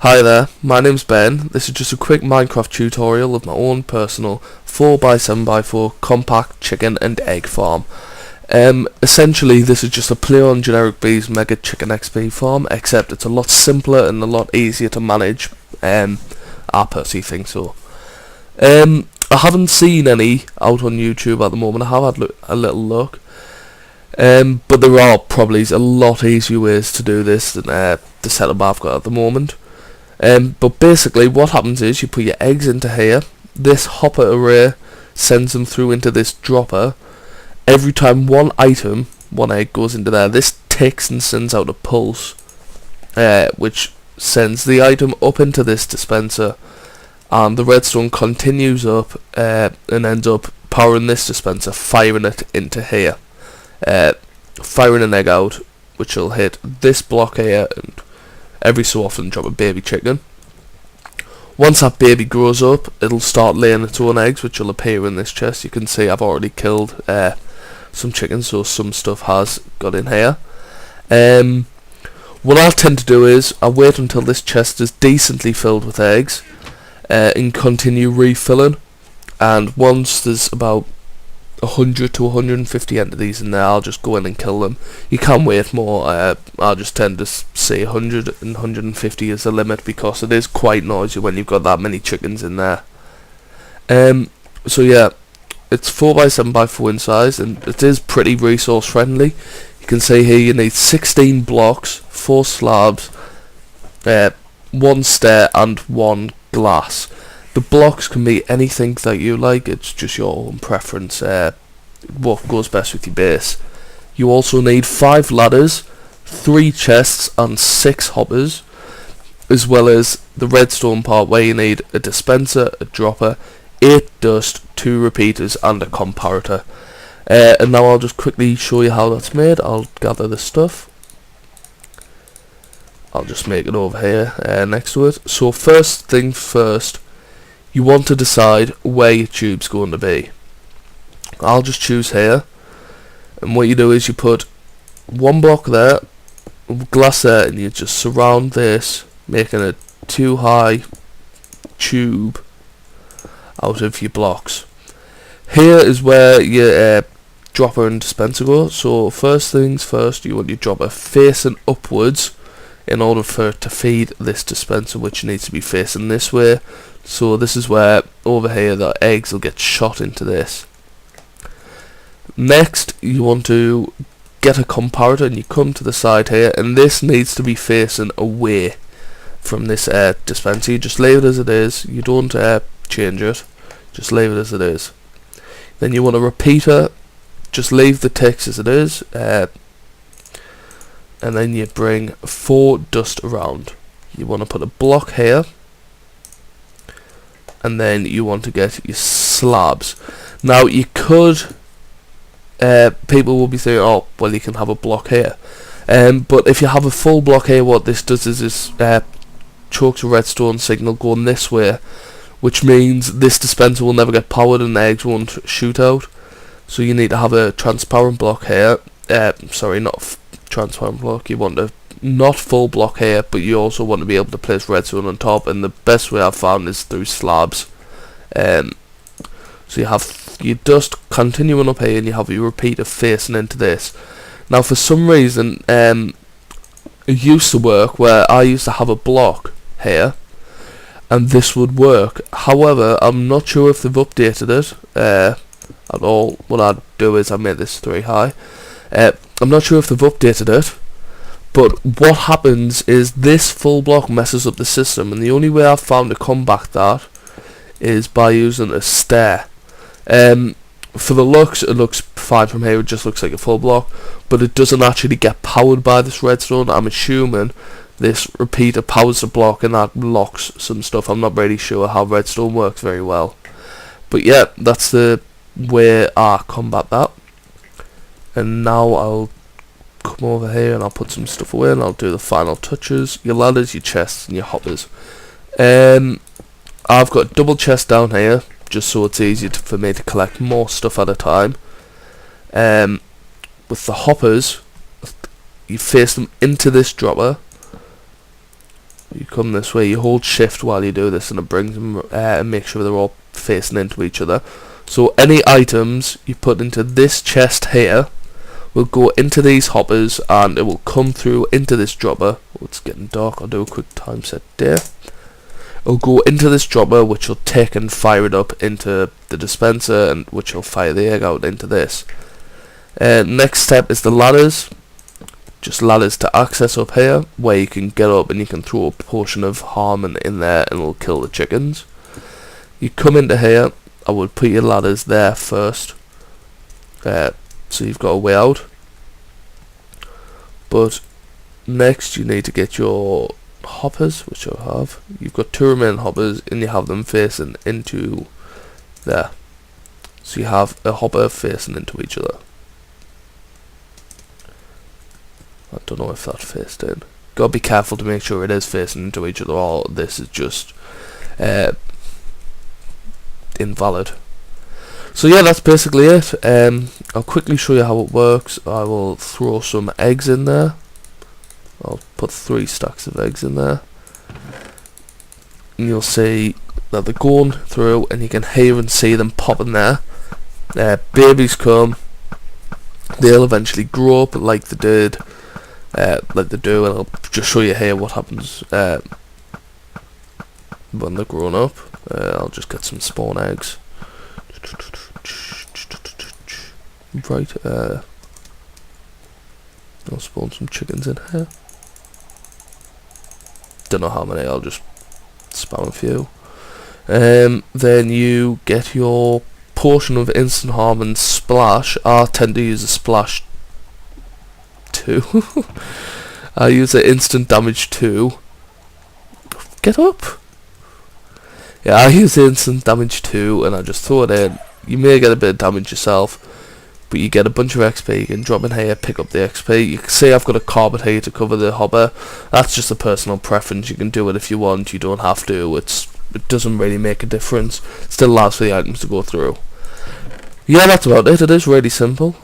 Hi there, my name's Ben. This is just a quick Minecraft tutorial of my own personal 4x7x4 compact chicken and egg farm. Essentially this is just a play on Generic B's Mega Chicken XP farm, except it's a lot simpler and a lot easier to manage. I personally think so. I haven't seen any out on YouTube at the moment. I have had a little look. But there are probably a lot easier ways to do this than the setup I've got at the moment. But basically what happens is you put your eggs into here. This hopper array sends them through into this dropper. Every time one egg goes into there, this ticks and sends out a pulse, which sends the item up into this dispenser, and the redstone continues up and ends up powering this dispenser, firing it into here, firing an egg out, which will hit this block here and every so often drop a baby chicken. Once that baby grows up, it'll start laying its own eggs, which will appear in this chest. You can see I've already killed some chickens, so some stuff has got in here. What I'll tend to do is I'll wait until this chest is decently filled with eggs and continue refilling, and once there's about 100 to 150 entities in there, I'll just go in and kill them. You can wait more. I just tend to say 100 and 150 is the limit, because it is quite noisy when you've got that many chickens in there. So yeah, it's 4x7x4 in size, and it is pretty resource friendly. You can see here you need 16 blocks, 4 slabs, 1 stair and 1 glass. The blocks can be anything that you like, it's just your own preference, what goes best with your base. You also need 5 ladders, 3 chests and 6 hoppers, as well as the redstone part where you need a dispenser, a dropper, 8 dust, 2 repeaters and a comparator. And now I'll just quickly show you how that's made. I'll gather the stuff. I'll just make it over here next to it. So first thing first, you want to decide where your tube's going to be. I'll just choose here, and what you do is you put 1 block there, glass there, and you just surround this, making a 2 high tube out of your blocks. Here is where your dropper and dispenser go. So first things first, you want your dropper facing upwards in order for it to feed this dispenser, which needs to be facing this way. So this is where over here the eggs will get shot into this. Next you want to get a comparator, and you come to the side here, and this needs to be facing away from this dispenser. You just leave it as it is, you don't change it, just leave it as it is. Then you want a repeater, just leave the ticks as it is, and then you bring 4 dust around. You want to put a block here, and then you want to get your slabs. Now you could, people will be saying, oh well, you can have a block here, but if you have a full block here, what this does is this chokes a redstone signal going this way, which means this dispenser will never get powered and the eggs won't shoot out. So you need to have a transparent block here, sorry, not transparent block, you want a not full block here, but you also want to be able to place redstone on top, and the best way I've found is through slabs. So you have your dust continuing up here, and you have your repeater facing into this. Now for some reason, it used to work where I used to have a block here, and this would work. However, I'm not sure if they've updated it at all. What I'd do is I made this 3 high. I'm not sure if they've updated it, but what happens is this full block messes up the system, and the only way I've found to combat that is by using a stair. For the looks, it looks fine from here, it just looks like a full block, but it doesn't actually get powered by this redstone. I'm assuming this repeater powers the block and that locks some stuff. I'm not really sure how redstone works very well, but yeah, that's the way I combat that. And now I'll come over here and I'll put some stuff away, and I'll do the final touches. Your ladders, your chests and your hoppers. I've got double chest down here just so it's easier for me to collect more stuff at a time. With the hoppers, you face them into this dropper, You come this way, you hold shift while you do this, and it brings them and makes sure they're all facing into each other. So any items you put into this chest here will go into these hoppers, and it will come through into this dropper. Oh, it's getting dark. I'll do a quick time set there. It'll go into this dropper, which will take and fire it up into the dispenser, and which will fire the egg out into this. Next step is the ladders. Just ladders to access up here, where you can get up and you can throw a portion of harmon in there, and it'll kill the chickens. You come into here. I would put your ladders there first, so you've got a way out. But next you need to get your hoppers, which I have. You've got 2 remaining hoppers, and you have them facing into there. So you have a hopper facing into each other. I don't know if that faced in. Gotta be careful to make sure it is facing into each other, or this is just invalid. So yeah, that's basically it. I'll quickly show you how it works. I will throw some eggs in there. I'll put 3 stacks of eggs in there, and you'll see that they're going through, and you can hear and see them popping there. Babies come, they'll eventually grow up like they did, like they do, and I'll just show you here what happens when they're grown up. I'll just get some spawn eggs. Right, I'll spawn some chickens in here. Don't know how many, I'll just spam a few. Then you get your portion of instant harmon splash. I tend to use a splash 2. I use an instant damage 2. Get up! Yeah, I use the instant damage 2, and I just throw it in. You may get a bit of damage yourself, but you get a bunch of XP. You can drop in here, pick up the XP. You can see I've got a carpet here to cover the hopper. That's just a personal preference. You can do it if you want. You don't have to. It doesn't really make a difference. It still allows for the items to go through. Yeah, that's about it. It is really simple,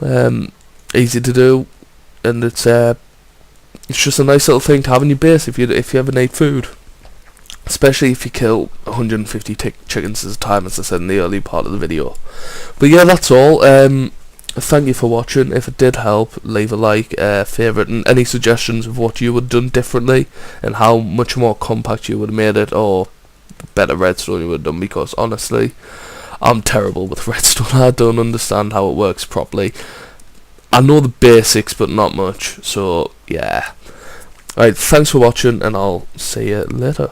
easy to do, and it's just a nice little thing to have in your base if you ever need food. Especially if you kill 150 chickens at a time, as I said in the early part of the video. But yeah, that's all. Thank you for watching. If it did help, leave a like, favourite, and any suggestions of what you would have done differently, and how much more compact you would have made it, or better redstone you would have done, because honestly, I'm terrible with redstone. I don't understand how it works properly. I know the basics, but not much, so yeah. Alright, thanks for watching, and I'll see you later.